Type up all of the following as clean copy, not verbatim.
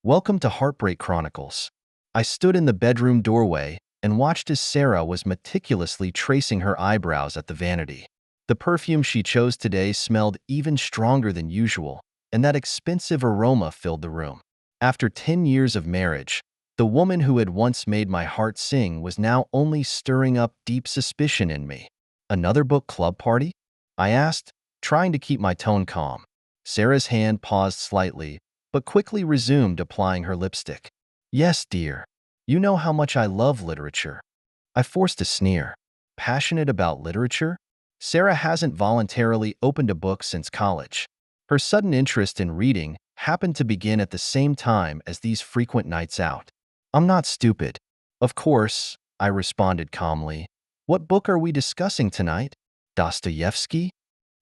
Welcome to Heartbreak Chronicles. I stood in the bedroom doorway and watched as Sarah was meticulously tracing her eyebrows at the vanity. The perfume she chose today smelled even stronger than usual, and that expensive aroma filled the room. After 10 years of marriage, the woman who had once made my heart sing was now only stirring up deep suspicion in me. Another book club party? I asked, trying to keep my tone calm. Sarah's hand paused slightly, but quickly resumed applying her lipstick. Yes, dear. You know how much I love literature. I forced a sneer. Passionate about literature? Sarah hasn't voluntarily opened a book since college. Her sudden interest in reading happened to begin at the same time as these frequent nights out. I'm not stupid. Of course, I responded calmly. What book are we discussing tonight? Dostoevsky?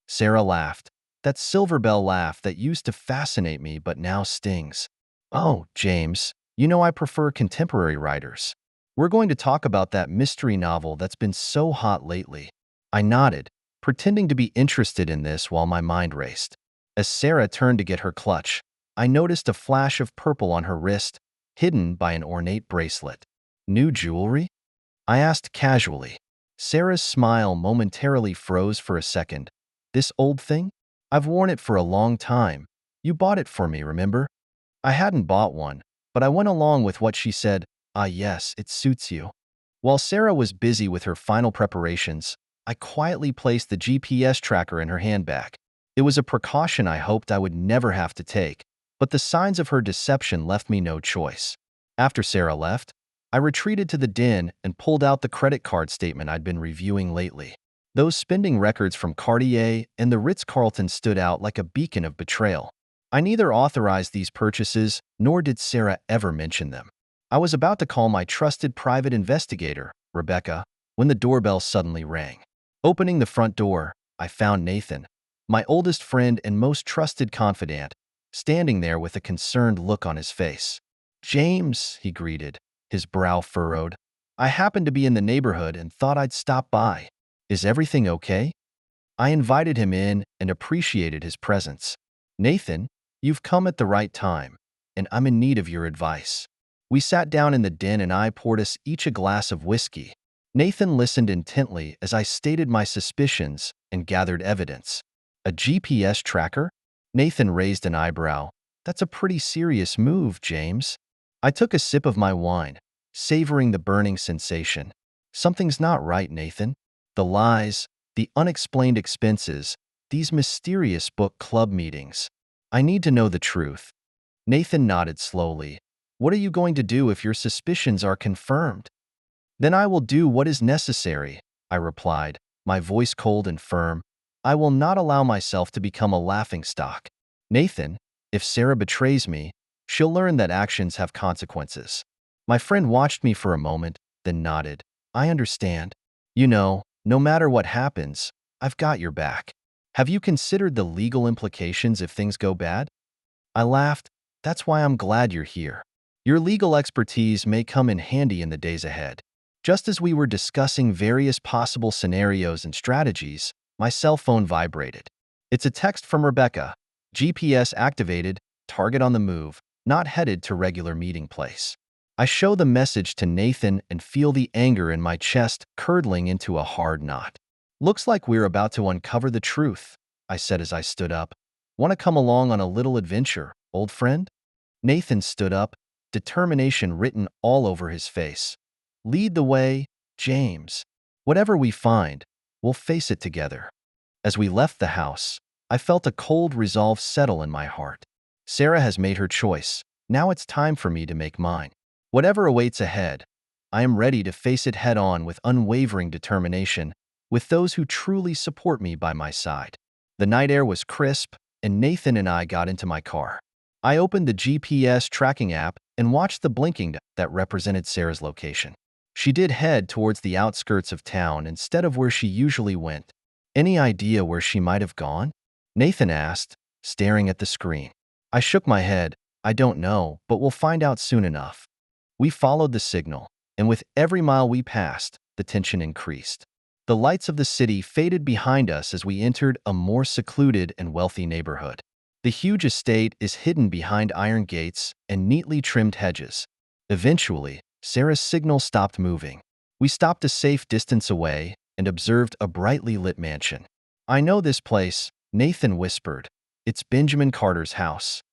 Sarah laughed. That silver bell laugh that used to fascinate me but now stings. Oh, James, you know I prefer contemporary writers. We're going to talk about that mystery novel that's been so hot lately. I nodded, pretending to be interested in this while my mind raced. As Sarah turned to get her clutch, I noticed a flash of purple on her wrist, hidden by an ornate bracelet. New jewelry? I asked casually. Sarah's smile momentarily froze for a second. This old thing? I've worn it for a long time. You bought it for me, remember? I hadn't bought one, but I went along with what she said. Ah, yes, it suits you. While Sarah was busy with her final preparations, I quietly placed the GPS tracker in her handbag. It was a precaution I hoped I would never have to take, but the signs of her deception left me no choice. After Sarah left, I retreated to the den and pulled out the credit card statement I'd been reviewing lately. Those spending records from Cartier and the Ritz-Carlton stood out like a beacon of betrayal. I neither authorized these purchases, nor did Sarah ever mention them. I was about to call my trusted private investigator, Rebecca, when the doorbell suddenly rang. Opening the front door, I found Nathan, my oldest friend and most trusted confidant, standing there with a concerned look on his face. James, he greeted, his brow furrowed. I happened to be in the neighborhood and thought I'd stop by. Is everything okay? I invited him in and appreciated his presence. Nathan, you've come at the right time, and I'm in need of your advice. We sat down in the den and I poured us each a glass of whiskey. Nathan listened intently as I stated my suspicions and gathered evidence. A GPS tracker? Nathan raised an eyebrow. That's a pretty serious move, James. I took a sip of my wine, savoring the burning sensation. Something's not right, Nathan. The lies, the unexplained expenses, these mysterious book club meetings. I need to know the truth. Nathan nodded slowly. What are you going to do if your suspicions are confirmed? Then I will do what is necessary, I replied, my voice cold and firm. I will not allow myself to become a laughingstock. Nathan, if Sarah betrays me, she'll learn that actions have consequences. My friend watched me for a moment, then nodded. I understand. You know, no matter what happens, I've got your back. Have you considered the legal implications if things go bad? I laughed. That's why I'm glad you're here. Your legal expertise may come in handy in the days ahead. Just as we were discussing various possible scenarios and strategies, my cell phone vibrated. It's a text from Rebecca. GPS activated, target on the move, not headed to regular meeting place. I show the message to Nathan and feel the anger in my chest curdling into a hard knot. Looks like we're about to uncover the truth, I said as I stood up. Want to come along on a little adventure, old friend? Nathan stood up, determination written all over his face. Lead the way, James. Whatever we find, we'll face it together. As we left the house, I felt a cold resolve settle in my heart. Sarah has made her choice. Now it's time for me to make mine. Whatever awaits ahead, I am ready to face it head-on with unwavering determination, with those who truly support me by my side. The night air was crisp, and Nathan and I got into my car. I opened the GPS tracking app and watched the blinking that represented Sarah's location. She did head towards the outskirts of town instead of where she usually went. Any idea where she might have gone? Nathan asked, staring at the screen. I shook my head. I don't know, but we'll find out soon enough. We followed the signal, and with every mile we passed, the tension increased. The lights of the city faded behind us as we entered a more secluded and wealthy neighborhood. The huge estate is hidden behind iron gates and neatly trimmed hedges. Eventually, Sarah's signal stopped moving. We stopped a safe distance away and observed a brightly lit mansion. "I know this place," Nathan whispered. "It's Benjamin Carter's house."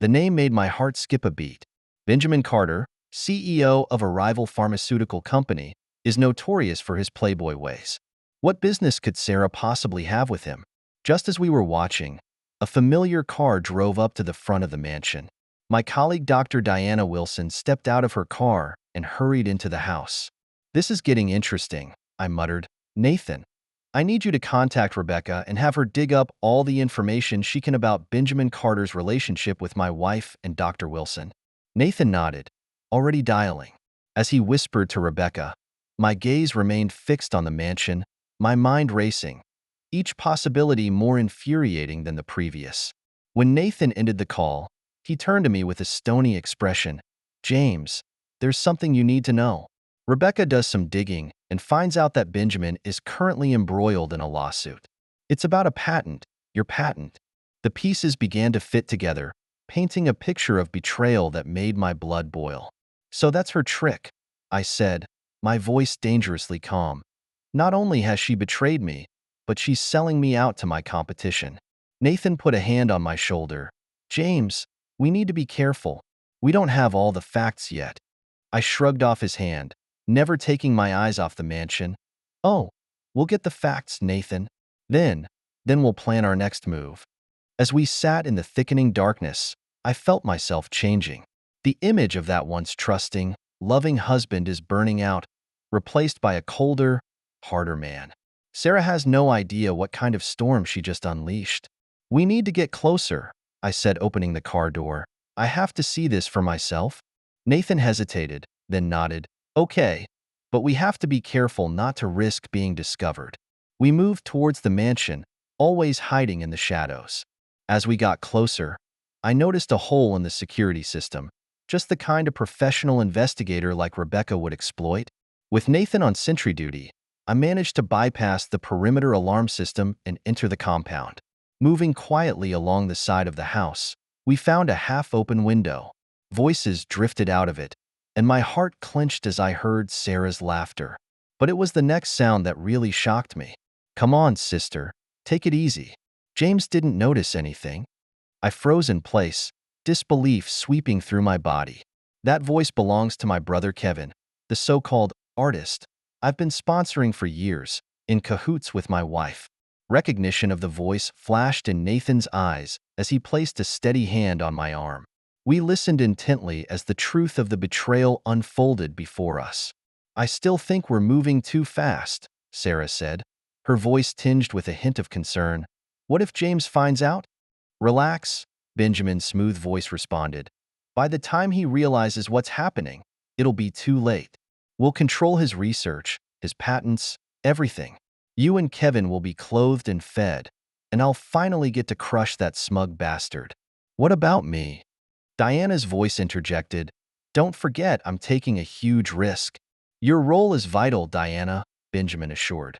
The name made my heart skip a beat. Benjamin Carter, CEO of a rival pharmaceutical company, is notorious for his playboy ways. What business could Sarah possibly have with him? Just as we were watching, a familiar car drove up to the front of the mansion. My colleague Dr. Diana Wilson stepped out of her car and hurried into the house. "This is getting interesting," I muttered. "Nathan, I need you to contact Rebecca and have her dig up all the information she can about Benjamin Carter's relationship with my wife and Dr. Wilson." Nathan nodded, already dialing. As he whispered to Rebecca, my gaze remained fixed on the mansion, my mind racing, each possibility more infuriating than the previous. When Nathan ended the call, he turned to me with a stony expression. "James, there's something you need to know." Rebecca does some digging and finds out that Benjamin is currently embroiled in a lawsuit. "It's about a patent, your patent." The pieces began to fit together, painting a picture of betrayal that made my blood boil. "So that's her trick," I said, my voice dangerously calm. "Not only has she betrayed me, but she's selling me out to my competition." Nathan put a hand on my shoulder. "James, we need to be careful. We don't have all the facts yet." I shrugged off his hand, never taking my eyes off the mansion. "Oh, we'll get the facts, Nathan. Then we'll plan our next move." As we sat in the thickening darkness, I felt myself changing. The image of that once trusting, loving husband is burning out, replaced by a colder, harder man. Sarah has no idea what kind of storm she just unleashed. "We need to get closer," I said, opening the car door. "I have to see this for myself." Nathan hesitated, then nodded. "Okay, but we have to be careful not to risk being discovered." We moved towards the mansion, always hiding in the shadows. As we got closer, I noticed a hole in the security system, just the kind a professional investigator like Rebecca would exploit. With Nathan on sentry duty, I managed to bypass the perimeter alarm system and enter the compound. Moving quietly along the side of the house, we found a half-open window. Voices drifted out of it, and my heart clenched as I heard Sarah's laughter. But it was the next sound that really shocked me. "Come on, sister. Take it easy." James didn't notice anything. I froze in place, disbelief sweeping through my body. That voice belongs to my brother Kevin, the so-called artist I've been sponsoring for years, in cahoots with my wife. Recognition of the voice flashed in Nathan's eyes as he placed a steady hand on my arm. We listened intently as the truth of the betrayal unfolded before us. "I still think we're moving too fast," Sarah said, her voice tinged with a hint of concern. "What if James finds out?" "Relax," Benjamin's smooth voice responded. "By the time he realizes what's happening, it'll be too late. We'll control his research, his patents, everything. You and Kevin will be clothed and fed, and I'll finally get to crush that smug bastard." "What about me?" Diana's voice interjected. "Don't forget I'm taking a huge risk." "Your role is vital, Diana," Benjamin assured.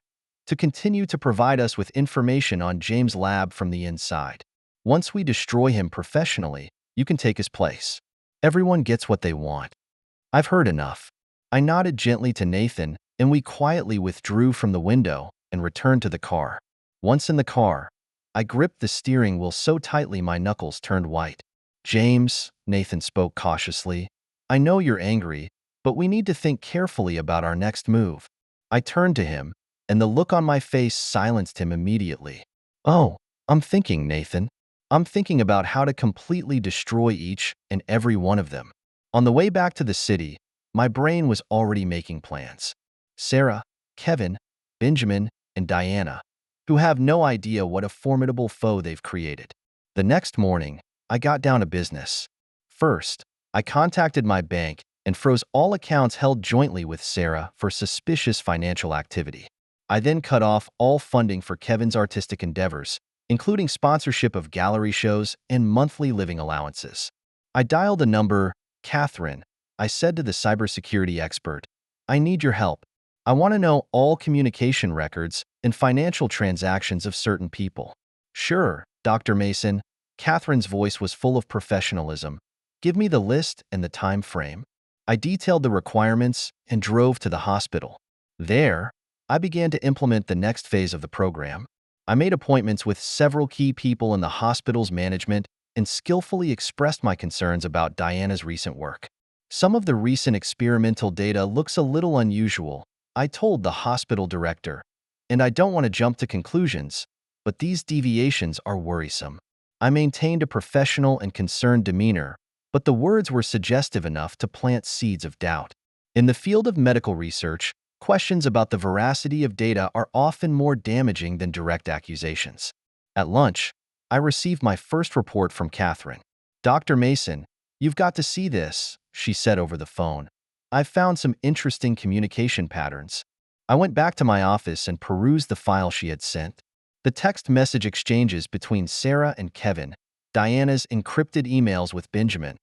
"To continue to provide us with information on James' lab from the inside. Once we destroy him professionally, you can take his place. Everyone gets what they want." "I've heard enough." I nodded gently to Nathan, and we quietly withdrew from the window and returned to the car. Once in the car, I gripped the steering wheel so tightly my knuckles turned white. "James," Nathan spoke cautiously, "I know you're angry, but we need to think carefully about our next move." I turned to him, and the look on my face silenced him immediately. "Oh, I'm thinking, Nathan. I'm thinking about how to completely destroy each and every one of them." On the way back to the city, my brain was already making plans. Sarah, Kevin, Benjamin, and Diana, who have no idea what a formidable foe they've created. The next morning, I got down to business. First, I contacted my bank and froze all accounts held jointly with Sarah for suspicious financial activity. I then cut off all funding for Kevin's artistic endeavors, including sponsorship of gallery shows and monthly living allowances. I dialed a number. "Catherine," I said to the cybersecurity expert, "I need your help. I want to know all communication records and financial transactions of certain people." "Sure, Dr. Mason. Catherine's voice was full of professionalism. Give me the list and the time frame. I detailed the requirements and drove to the hospital. There, I began to implement the next phase of the program. I made appointments with several key people in the hospital's management and skillfully expressed my concerns about Diana's recent work. Some of the recent experimental data looks a little unusual, I told the hospital director, and I don't want to jump to conclusions, but these deviations are worrisome. I maintained a professional and concerned demeanor, but the words were suggestive enough to plant seeds of doubt. In the field of medical research, questions about the veracity of data are often more damaging than direct accusations. At lunch, I received my first report from Catherine. Dr. Mason, you've got to see this, she said over the phone. I've found some interesting communication patterns. I went back to my office and perused the file she had sent. The text message exchanges between Sarah and Kevin, Diana's encrypted emails with Benjamin.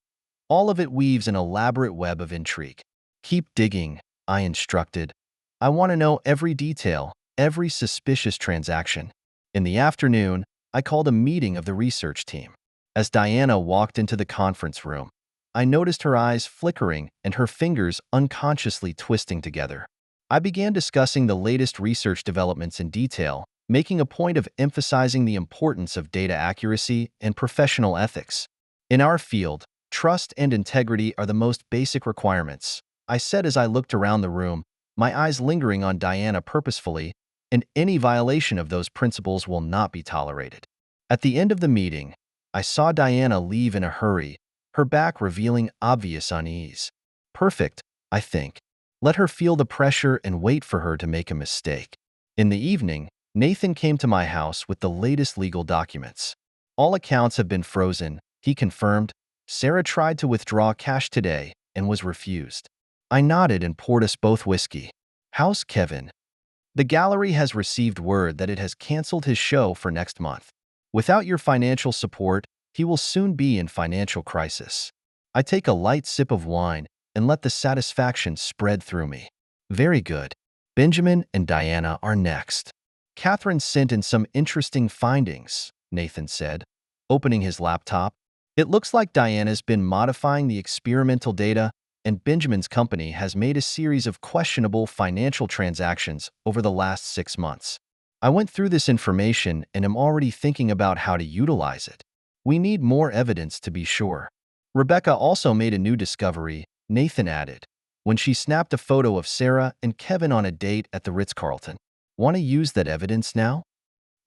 All of it weaves an elaborate web of intrigue. Keep digging, I instructed. I want to know every detail, every suspicious transaction. In the afternoon, I called a meeting of the research team. As Diana walked into the conference room, I noticed her eyes flickering and her fingers unconsciously twisting together. I began discussing the latest research developments in detail, making a point of emphasizing the importance of data accuracy and professional ethics. In our field, trust and integrity are the most basic requirements, I said as I looked around the room, my eyes lingering on Diana purposefully, and any violation of those principles will not be tolerated. At the end of the meeting, I saw Diana leave in a hurry, her back revealing obvious unease. Perfect, I think. Let her feel the pressure and wait for her to make a mistake. In the evening, Nathan came to my house with the latest legal documents. All accounts have been frozen, he confirmed. Sarah tried to withdraw cash today and was refused. I nodded and poured us both whiskey. How's Kevin? The gallery has received word that it has canceled his show for next month. Without your financial support, he will soon be in financial crisis. I take a light sip of wine and let the satisfaction spread through me. Very good. Benjamin and Diana are next. Catherine sent in some interesting findings, Nathan said, opening his laptop. It looks like Diana's been modifying the experimental data, and Benjamin's company has made a series of questionable financial transactions over the last 6 months. I went through this information and am already thinking about how to utilize it. We need more evidence to be sure. Rebecca also made a new discovery, Nathan added, when she snapped a photo of Sarah and Kevin on a date at the Ritz-Carlton. Want to use that evidence now?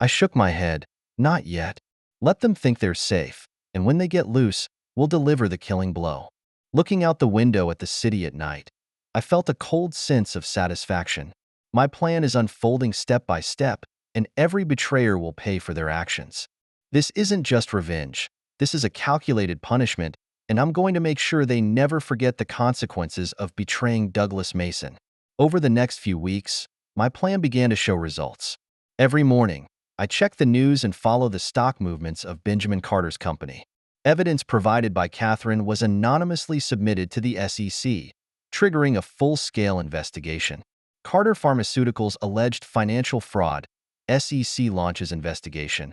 I shook my head. Not yet. Let them think they're safe, and when they get loose, we'll deliver the killing blow. Looking out the window at the city at night, I felt a cold sense of satisfaction. My plan is unfolding step by step, and every betrayer will pay for their actions. This isn't just revenge. This is a calculated punishment, and I'm going to make sure they never forget the consequences of betraying Douglas Mason. Over the next few weeks, my plan began to show results. Every morning, I checked the news and followed the stock movements of Benjamin Carter's company. Evidence provided by Catherine was anonymously submitted to the SEC, triggering a full-scale investigation. Carter Pharmaceuticals' alleged financial fraud, SEC launches investigation,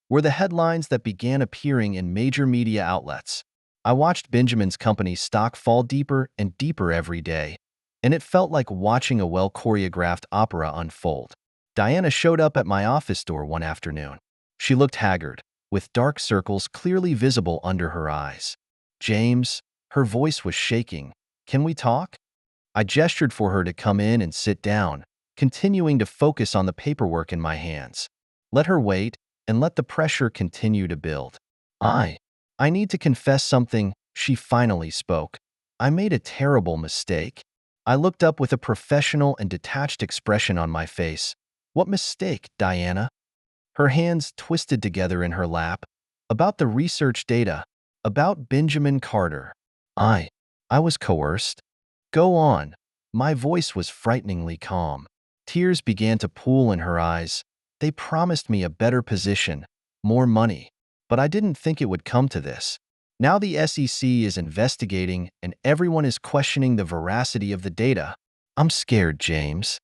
were the headlines that began appearing in major media outlets. I watched Benjamin's company's stock fall deeper and deeper every day, and it felt like watching a well-choreographed opera unfold. Diana showed up at my office door one afternoon. She looked haggard, with dark circles clearly visible under her eyes. James, her voice was shaking. Can we talk? I gestured for her to come in and sit down, continuing to focus on the paperwork in my hands. Let her wait, and let the pressure continue to build. I need to confess something, she finally spoke. I made a terrible mistake. I looked up with a professional and detached expression on my face. What mistake, Diana? Her hands twisted together in her lap. About the research data. About Benjamin Carter. I was coerced. Go on. My voice was frighteningly calm. Tears began to pool in her eyes. They promised me a better position, more money. But I didn't think it would come to this. Now the SEC is investigating and everyone is questioning the veracity of the data. I'm scared, James.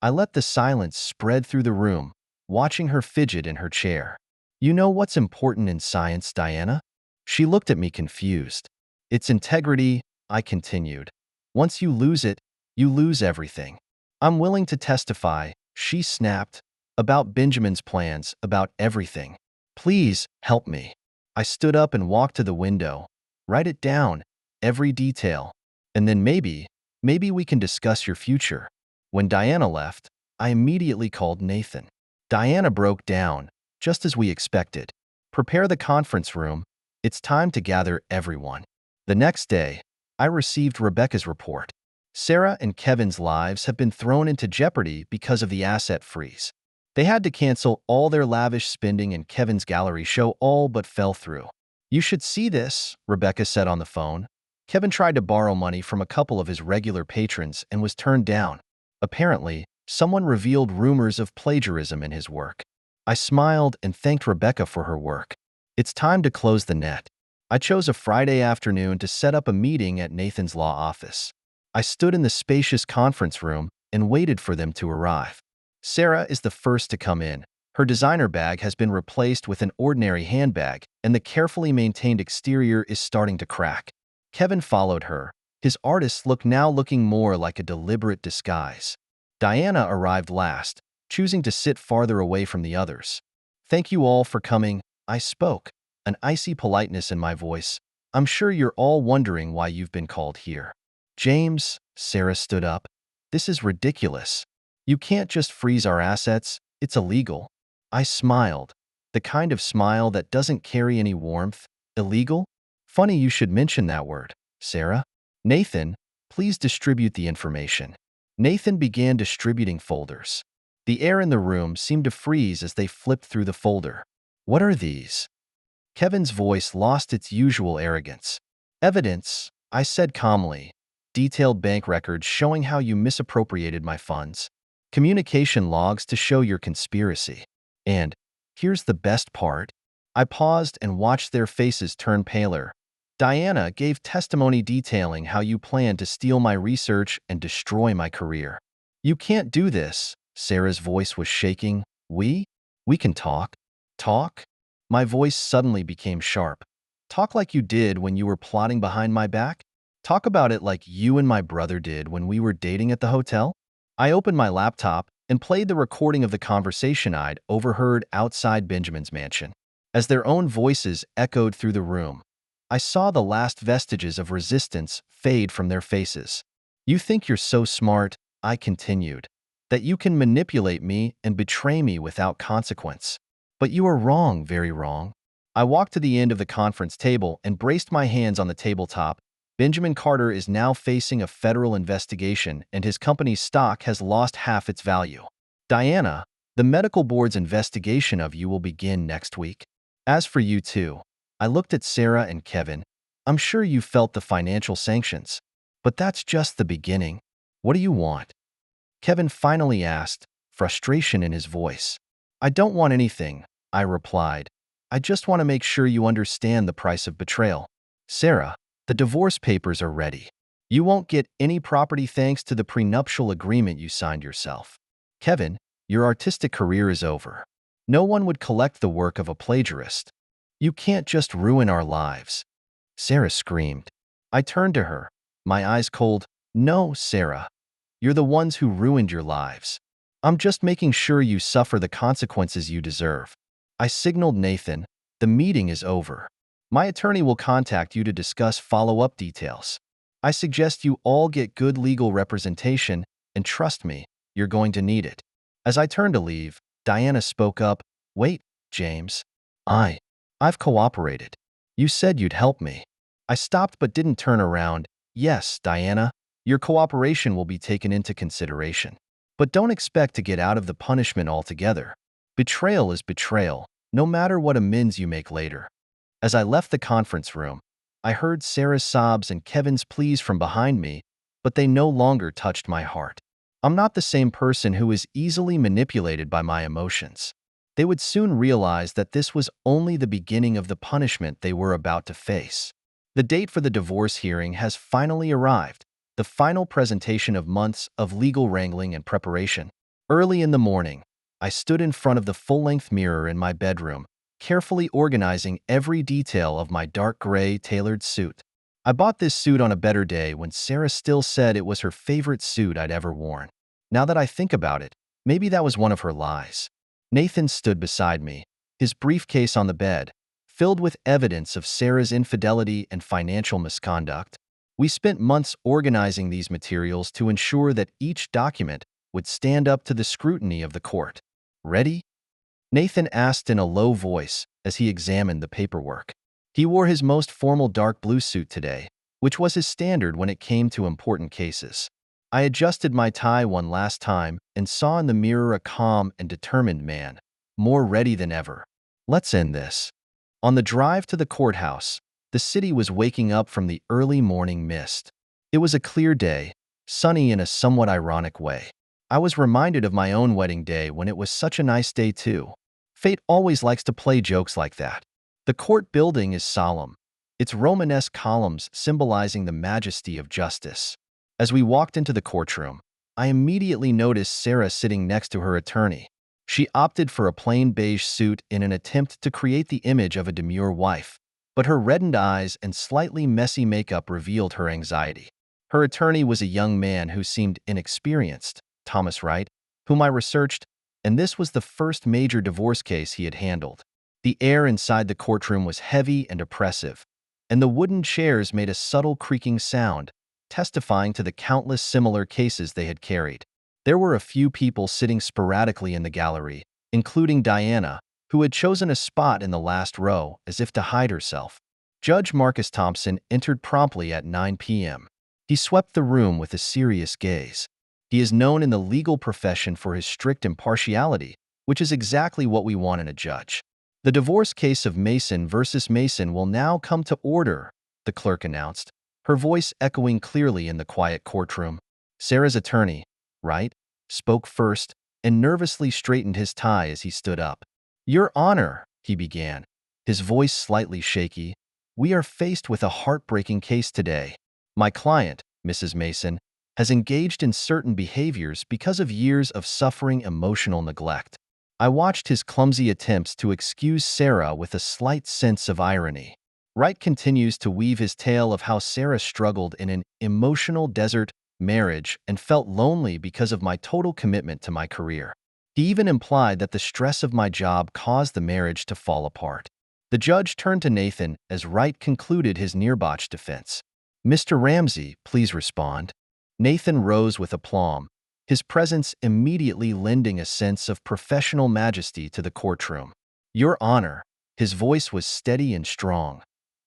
I let the silence spread through the room, watching her fidget in her chair. You know what's important in science, Diana? She looked at me confused. It's integrity, I continued. Once you lose it, you lose everything. I'm willing to testify, she snapped, about Benjamin's plans, about everything. Please, help me. I stood up and walked to the window. Write it down, every detail. And then maybe we can discuss your future. When Diana left, I immediately called Nathan. Diana broke down, just as we expected. Prepare the conference room. It's time to gather everyone. The next day, I received Rebecca's report. Sarah and Kevin's lives have been thrown into jeopardy because of the asset freeze. They had to cancel all their lavish spending and Kevin's gallery show all but fell through. You should see this, Rebecca said on the phone. Kevin tried to borrow money from a couple of his regular patrons and was turned down. Apparently, someone revealed rumors of plagiarism in his work. I smiled and thanked Rebecca for her work. It's time to close the net. I chose a Friday afternoon to set up a meeting at Nathan's law office. I stood in the spacious conference room and waited for them to arrive. Sarah is the first to come in. Her designer bag has been replaced with an ordinary handbag, and the carefully maintained exterior is starting to crack. Kevin followed her. His artist look now looking more like a deliberate disguise. Diana arrived last, choosing to sit farther away from the others. Thank you all for coming, I spoke, an icy politeness in my voice. I'm sure you're all wondering why you've been called here. James, Sarah stood up. This is ridiculous. You can't just freeze our assets, it's illegal. I smiled, the kind of smile that doesn't carry any warmth. Illegal? Funny you should mention that word, Sarah. Nathan, please distribute the information. Nathan began distributing folders. The air in the room seemed to freeze as they flipped through the folder. What are these? Kevin's voice lost its usual arrogance. Evidence, I said calmly. Detailed bank records showing how you misappropriated my funds. Communication logs to show your conspiracy. And, here's the best part. I paused and watched their faces turn paler. Diana gave testimony detailing how you planned to steal my research and destroy my career. You can't do this, Sarah's voice was shaking. We can talk. Talk? My voice suddenly became sharp. Talk like you did when you were plotting behind my back? Talk about it like you and my brother did when we were dating at the hotel? I opened my laptop and played the recording of the conversation I'd overheard outside Benjamin's mansion. As their own voices echoed through the room, I saw the last vestiges of resistance fade from their faces. You think you're so smart, I continued, that you can manipulate me and betray me without consequence. But you are wrong, very wrong. I walked to the end of the conference table and braced my hands on the tabletop. Benjamin Carter is now facing a federal investigation and his company's stock has lost half its value. Diana, the medical board's investigation of you will begin next week. As for you two, I looked at Sarah and Kevin. I'm sure you felt the financial sanctions. But that's just the beginning. What do you want? Kevin finally asked, frustration in his voice. I don't want anything, I replied. I just want to make sure you understand the price of betrayal. Sarah, the divorce papers are ready. You won't get any property thanks to the prenuptial agreement you signed yourself. Kevin, your artistic career is over. No one would collect the work of a plagiarist. You can't just ruin our lives. Sarah screamed. I turned to her, my eyes cold. No, Sarah. You're the ones who ruined your lives. I'm just making sure you suffer the consequences you deserve. I signaled Nathan, the meeting is over. My attorney will contact you to discuss follow-up details. I suggest you all get good legal representation, and trust me, you're going to need it. As I turned to leave, Diana spoke up. Wait, James. I've cooperated. You said you'd help me. I stopped but didn't turn around. Yes, Diana, your cooperation will be taken into consideration. But don't expect to get out of the punishment altogether. Betrayal is betrayal, no matter what amends you make later. As I left the conference room, I heard Sarah's sobs and Kevin's pleas from behind me, but they no longer touched my heart. I'm not the same person who is easily manipulated by my emotions. They would soon realize that this was only the beginning of the punishment they were about to face. The date for the divorce hearing has finally arrived, the final presentation of months of legal wrangling and preparation. Early in the morning, I stood in front of the full-length mirror in my bedroom. carefully organizing every detail of my dark gray tailored suit. I bought this suit on a better day when Sarah still said it was her favorite suit I'd ever worn. Now that I think about it, maybe that was one of her lies. Nathan stood beside me, his briefcase on the bed, filled with evidence of Sarah's infidelity and financial misconduct. We spent months organizing these materials to ensure that each document would stand up to the scrutiny of the court. Ready? Nathan asked in a low voice as he examined the paperwork. He wore his most formal dark blue suit today, which was his standard when it came to important cases. I adjusted my tie one last time and saw in the mirror a calm and determined man, more ready than ever. Let's end this. On the drive to the courthouse, the city was waking up from the early morning mist. It was a clear day, sunny in a somewhat ironic way. I was reminded of my own wedding day when it was such a nice day too. Fate always likes to play jokes like that. The court building is solemn, its Romanesque columns symbolizing the majesty of justice. As we walked into the courtroom, I immediately noticed Sarah sitting next to her attorney. She opted for a plain beige suit in an attempt to create the image of a demure wife, but her reddened eyes and slightly messy makeup revealed her anxiety. Her attorney was a young man who seemed inexperienced, Thomas Wright, whom I researched, and this was the first major divorce case he had handled. The air inside the courtroom was heavy and oppressive, and the wooden chairs made a subtle creaking sound, testifying to the countless similar cases they had carried. There were a few people sitting sporadically in the gallery, including Diana, who had chosen a spot in the last row as if to hide herself. Judge Marcus Thompson entered promptly at 9 p.m. He swept the room with a serious gaze. He is known in the legal profession for his strict impartiality, which is exactly what we want in a judge. The divorce case of Mason versus Mason will now come to order, the clerk announced, her voice echoing clearly in the quiet courtroom. Sarah's attorney, Wright, spoke first and nervously straightened his tie as he stood up. "Your Honor," he began, his voice slightly shaky, "we are faced with a heartbreaking case today. My client, Mrs. Mason, has engaged in certain behaviors because of years of suffering emotional neglect." I watched his clumsy attempts to excuse Sarah with a slight sense of irony. Wright continues to weave his tale of how Sarah struggled in an emotional desert marriage and felt lonely because of my total commitment to my career. He even implied that the stress of my job caused the marriage to fall apart. The judge turned to Nathan as Wright concluded his near-botched defense. "Mr. Ramsey, please respond." Nathan rose with aplomb, his presence immediately lending a sense of professional majesty to the courtroom. "Your Honor," his voice was steady and strong.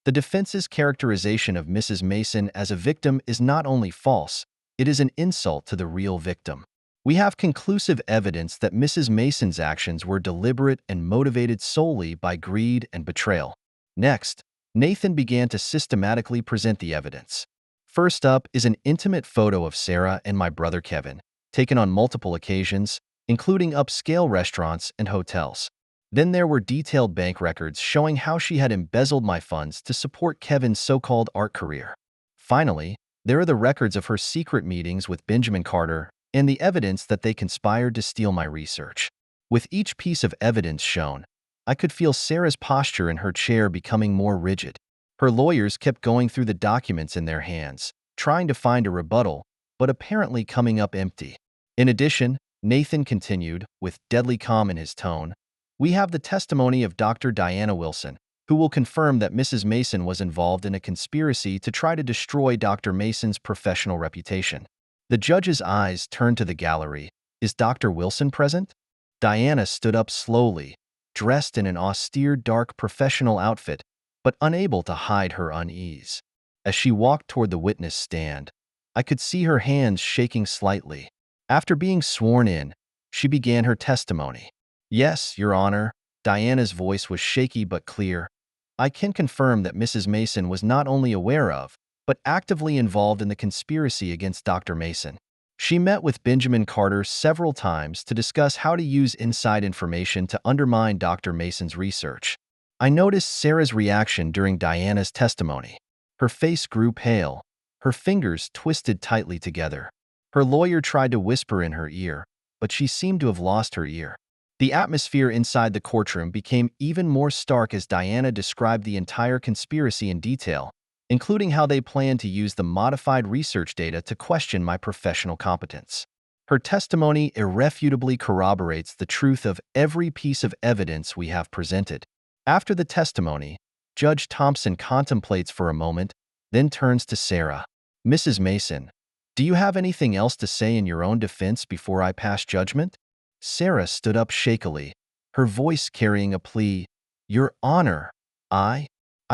"The defense's characterization of Mrs. Mason as a victim is not only false, it is an insult to the real victim. We have conclusive evidence that Mrs. Mason's actions were deliberate and motivated solely by greed and betrayal." Next, Nathan began to systematically present the evidence. First up is an intimate photo of Sarah and my brother Kevin, taken on multiple occasions, including upscale restaurants and hotels. Then there were detailed bank records showing how she had embezzled my funds to support Kevin's so-called art career. Finally, there are the records of her secret meetings with Benjamin Carter and the evidence that they conspired to steal my research. With each piece of evidence shown, I could feel Sarah's posture in her chair becoming more rigid. Her lawyers kept going through the documents in their hands, trying to find a rebuttal, but apparently coming up empty. In addition, Nathan continued, with deadly calm in his tone, "We have the testimony of Dr. Diana Wilson, who will confirm that Mrs. Mason was involved in a conspiracy to try to destroy Dr. Mason's professional reputation." The judge's eyes turned to the gallery. "Is Dr. Wilson present?" Diana stood up slowly, dressed in an austere dark professional outfit, but unable to hide her unease. As she walked toward the witness stand, I could see her hands shaking slightly. After being sworn in, she began her testimony. "Yes, Your Honor." Diana's voice was shaky but clear. "I can confirm that Mrs. Mason was not only aware of, but actively involved in the conspiracy against Dr. Mason. She met with Benjamin Carter several times to discuss how to use inside information to undermine Dr. Mason's research." I noticed Sarah's reaction during Diana's testimony. Her face grew pale, her fingers twisted tightly together. Her lawyer tried to whisper in her ear, but she seemed to have lost her ear. The atmosphere inside the courtroom became even more stark as Diana described the entire conspiracy in detail, including how they planned to use the modified research data to question my professional competence. Her testimony irrefutably corroborates the truth of every piece of evidence we have presented. After the testimony, Judge Thompson contemplates for a moment, then turns to Sarah. Mrs. Mason, do you have anything else to say in your own defense before I pass judgment? Sarah stood up shakily, her voice carrying a plea. Your Honor, I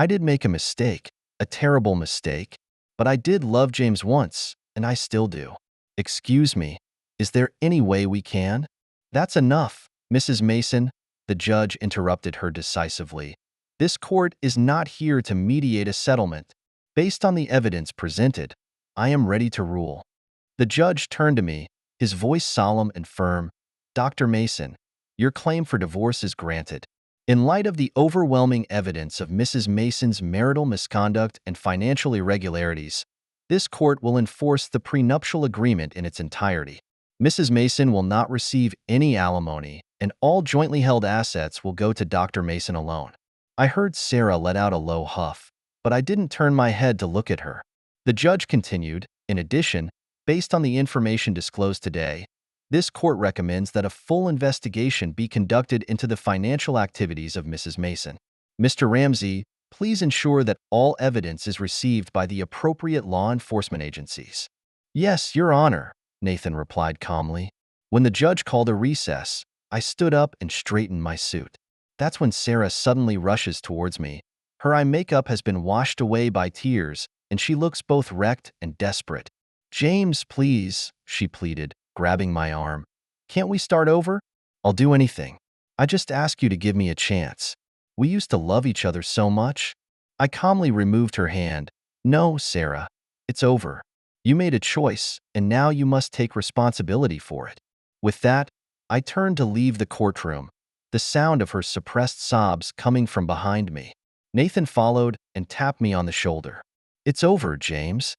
did make a mistake, a terrible mistake, but I did love James once, and I still do. Excuse me, is there any way we can? That's enough, Mrs. Mason, the judge interrupted her decisively. This court is not here to mediate a settlement. Based on the evidence presented, I am ready to rule. The judge turned to me, his voice solemn and firm. Dr. Mason, your claim for divorce is granted. In light of the overwhelming evidence of Mrs. Mason's marital misconduct and financial irregularities, this court will enforce the prenuptial agreement in its entirety. Mrs. Mason will not receive any alimony, and all jointly held assets will go to Dr. Mason alone. I heard Sarah let out a low huff, but I didn't turn my head to look at her. The judge continued, in addition, based on the information disclosed today, this court recommends that a full investigation be conducted into the financial activities of Mrs. Mason. Mr. Ramsey, please ensure that all evidence is received by the appropriate law enforcement agencies. Yes, Your Honor, Nathan replied calmly. When the judge called a recess, I stood up and straightened my suit. That's when Sarah suddenly rushes towards me. Her eye makeup has been washed away by tears, and she looks both wrecked and desperate. James, please, she pleaded, grabbing my arm. Can't we start over? I'll do anything. I just ask you to give me a chance. We used to love each other so much. I calmly removed her hand. No, Sarah, it's over. You made a choice, and now you must take responsibility for it. With that, I turned to leave the courtroom, the sound of her suppressed sobs coming from behind me. Nathan followed and tapped me on the shoulder. It's over, James.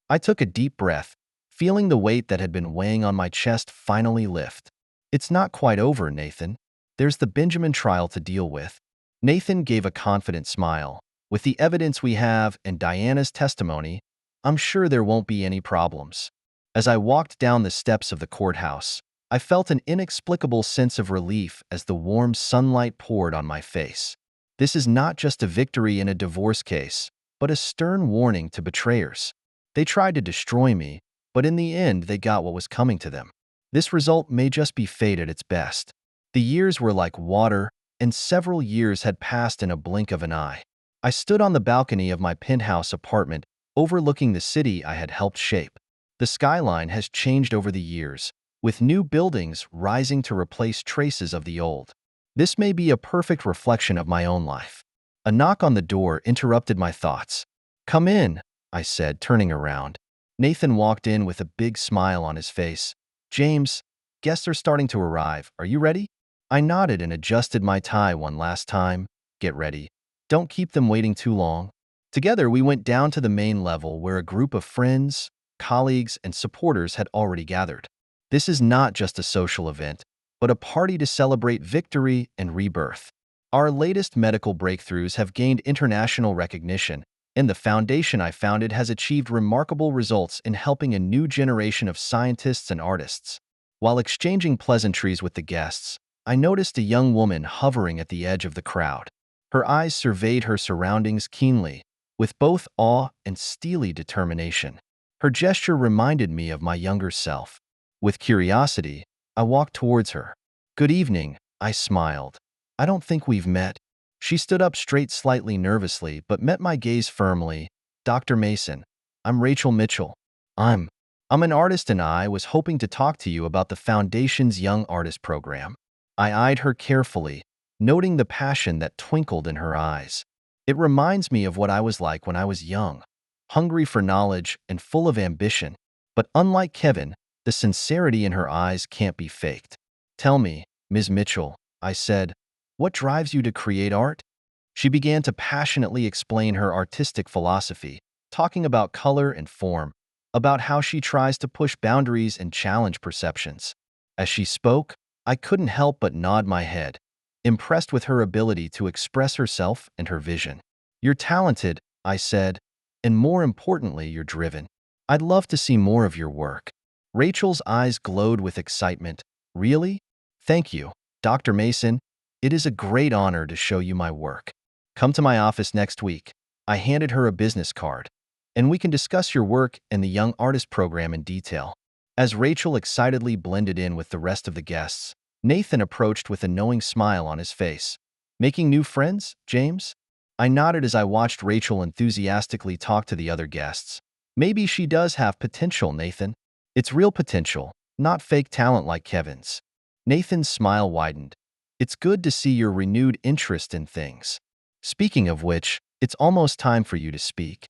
I took a deep breath, feeling the weight that had been weighing on my chest finally lift. It's not quite over, Nathan. There's the Benjamin trial to deal with. Nathan gave a confident smile. With the evidence we have and Diana's testimony, I'm sure there won't be any problems. As I walked down the steps of the courthouse, I felt an inexplicable sense of relief as the warm sunlight poured on my face. This is not just a victory in a divorce case, but a stern warning to betrayers. They tried to destroy me, but in the end they got what was coming to them. This result may just be fate at its best. The years were like water, and several years had passed in a blink of an eye. I stood on the balcony of my penthouse apartment, overlooking the city I had helped shape. The skyline has changed over the years, with new buildings rising to replace traces of the old. This may be a perfect reflection of my own life. A knock on the door interrupted my thoughts. Come in, I said, turning around. Nathan walked in with a big smile on his face. James, guests are starting to arrive. Are you ready? I nodded and adjusted my tie one last time. Get ready. Don't keep them waiting too long. Together, we went down to the main level where a group of friends, colleagues, and supporters had already gathered. This is not just a social event, but a party to celebrate victory and rebirth. Our latest medical breakthroughs have gained international recognition, and the foundation I founded has achieved remarkable results in helping a new generation of scientists and artists. While exchanging pleasantries with the guests, I noticed a young woman hovering at the edge of the crowd. Her eyes surveyed her surroundings keenly, with both awe and steely determination. Her gesture reminded me of my younger self. With curiosity, I walked towards her. Good evening, I smiled. I don't think we've met. She stood up straight slightly nervously but met my gaze firmly. Dr. Mason, I'm Rachel Mitchell. I'm an artist and I was hoping to talk to you about the Foundation's Young Artist Program. I eyed her carefully, noting the passion that twinkled in her eyes. It reminds me of what I was like when I was young, hungry for knowledge and full of ambition. But unlike Kevin, the sincerity in her eyes can't be faked. Tell me, Ms. Mitchell, I said, what drives you to create art? She began to passionately explain her artistic philosophy, talking about color and form, about how she tries to push boundaries and challenge perceptions. As she spoke, I couldn't help but nod my head, impressed with her ability to express herself and her vision. "You're talented," I said, "and more importantly, you're driven. I'd love to see more of your work." Rachel's eyes glowed with excitement. "Really? Thank you, Dr. Mason. It is a great honor to show you my work. Come to my office next week." I handed her a business card, "and we can discuss your work and the Young Artist Program in detail." As Rachel excitedly blended in with the rest of the guests, Nathan approached with a knowing smile on his face. "Making new friends, James?" I nodded as I watched Rachel enthusiastically talk to the other guests. "Maybe she does have potential, Nathan. It's real potential, not fake talent like Kevin's." Nathan's smile widened. "It's good to see your renewed interest in things. Speaking of which, it's almost time for you to speak."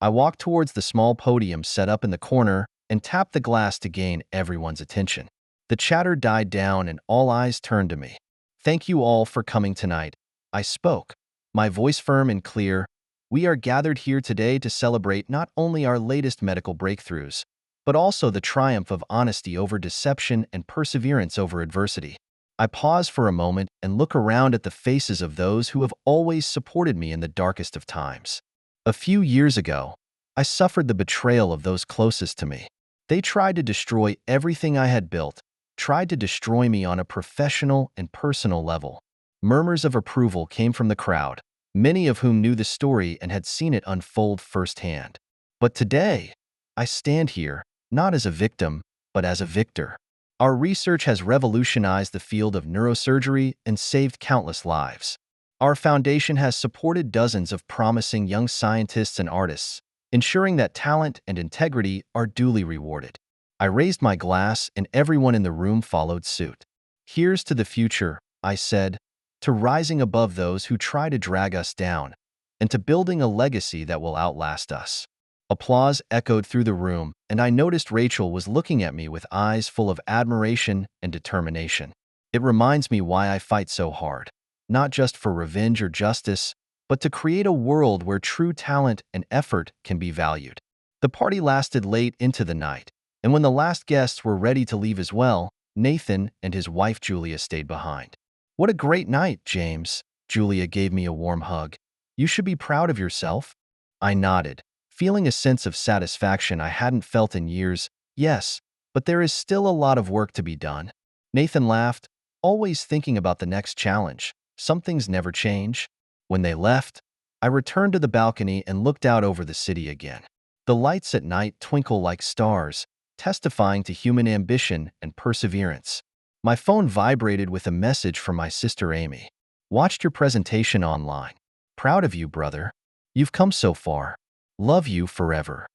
I walked towards the small podium set up in the corner and tapped the glass to gain everyone's attention. The chatter died down and all eyes turned to me. "Thank you all for coming tonight," I spoke, my voice firm and clear. "We are gathered here today to celebrate not only our latest medical breakthroughs, but also the triumph of honesty over deception and perseverance over adversity." I pause for a moment and look around at the faces of those who have always supported me in the darkest of times. A few years ago, I suffered the betrayal of those closest to me. They tried to destroy everything I had built, tried to destroy me on a professional and personal level. Murmurs of approval came from the crowd, many of whom knew the story and had seen it unfold firsthand. But today, I stand here, not as a victim, but as a victor. Our research has revolutionized the field of neurosurgery and saved countless lives. Our foundation has supported dozens of promising young scientists and artists, ensuring that talent and integrity are duly rewarded. I raised my glass and everyone in the room followed suit. "Here's to the future," I said, "to rising above those who try to drag us down, and to building a legacy that will outlast us." Applause echoed through the room, and I noticed Rachel was looking at me with eyes full of admiration and determination. It reminds me why I fight so hard, not just for revenge or justice, but to create a world where true talent and effort can be valued. The party lasted late into the night, and when the last guests were ready to leave as well, Nathan and his wife Julia stayed behind. "What a great night, James." Julia gave me a warm hug. "You should be proud of yourself." I nodded, feeling a sense of satisfaction I hadn't felt in years. "Yes, but there is still a lot of work to be done." Nathan laughed, always thinking about the next challenge. Some things never change. When they left, I returned to the balcony and looked out over the city again. The lights at night twinkle like stars, testifying to human ambition and perseverance. My phone vibrated with a message from my sister Amy. "Watched your presentation online. Proud of you, brother. You've come so far. Love you forever."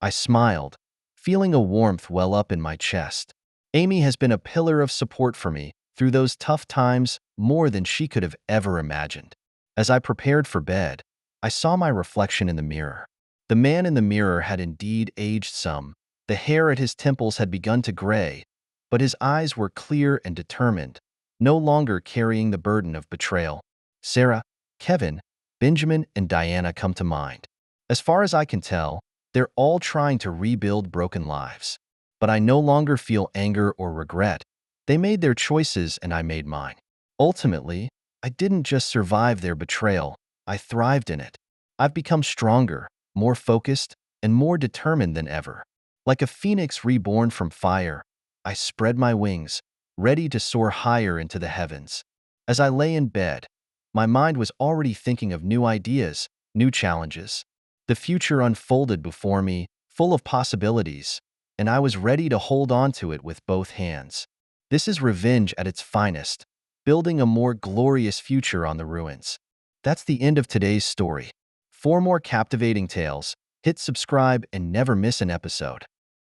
I smiled, feeling a warmth well up in my chest. Amy has been a pillar of support for me through those tough times more than she could have ever imagined. As I prepared for bed, I saw my reflection in the mirror. The man in the mirror had indeed aged some. The hair at his temples had begun to gray, but his eyes were clear and determined, no longer carrying the burden of betrayal. Sarah, Kevin, Benjamin, and Diana come to mind. As far as I can tell, they're all trying to rebuild broken lives. But I no longer feel anger or regret. They made their choices and I made mine. Ultimately, I didn't just survive their betrayal, I thrived in it. I've become stronger, more focused, and more determined than ever. Like a phoenix reborn from fire, I spread my wings, ready to soar higher into the heavens. As I lay in bed, my mind was already thinking of new ideas, new challenges. The future unfolded before me, full of possibilities, and I was ready to hold on to it with both hands. This is revenge at its finest, building a more glorious future on the ruins. That's the end of today's story. For more captivating tales, hit subscribe and never miss an episode.